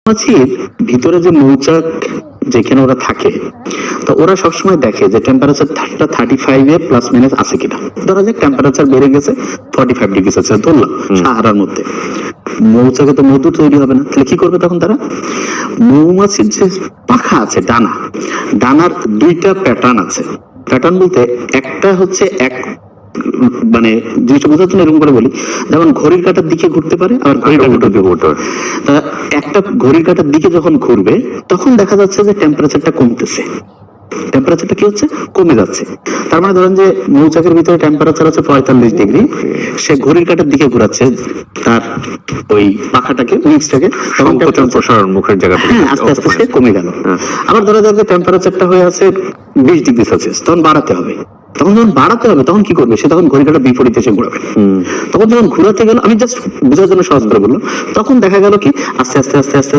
মৌমাছির ভিতরে যে মৌচাক যেখানে ওরা থাকে, তো ওরা সবসময় দেখে যে টেম্পারেচার 35 এ প্লাস মাইনাস আছে কিনা। ধরা যাক টেম্পারেচার বেড়ে গেছে 45 ডিগ্রি সেলসিয়াস ধরলাম সাহারার মধ্যে, মৌচাকে তো মধু তৈরি হবে না, তাহলে কি করবে তখন তারা? মৌমাছির যে পাখা আছে, ডানা, ডানার দুইটা প্যাটার্ন আছে। প্যাটার্ন বলতে একটা হচ্ছে এক মানে জিনিসটা বোঝার জন্য এরকম করে বলি, যেমন ঘড়ির কাঁটার দিকে ঘুরতে পারে, আবার ঘড়ির কাঁটার দিকে ঘুরতে পারে। একটা ঘড়ির কাঁটার দিকে যখন ঘুরবে তখন দেখা যাচ্ছে যে টেম্পারেচারটা কমতেছে, টেম্পারেচারটা কি হচ্ছে, কমে যাচ্ছে। তার মানে ধরেন যে মৌচাকের ভিতরে টেম্পারেচার আছে 45 ডিগ্রি, সে ঘড়ির কাঁটার দিকে ঘোরাচ্ছে তার ওই পাখাটাকে, উইংসটাকে, সংকোচন প্রসারণ মুখের জায়গা থেকে আস্তে আস্তে সে কমে গেল। আবার ধরা যাক যে টেম্পারেচারটা হয়ে আছে 20 ডিগ্রি সেলসিয়াস, তখন বাড়াতে হবে। তখন যখন বাড়াতে হবে তখন কি করবে সে? তখন ঘড়ির কাঁটার বিপরীতে এসে ঘোরাবে। তখন যখন ঘোরাতে গেল, আমি জাস্ট বোঝার জন্য সহজ করে বললাম, তখন দেখা গেল কি আস্তে আস্তে আস্তে আস্তে আস্তে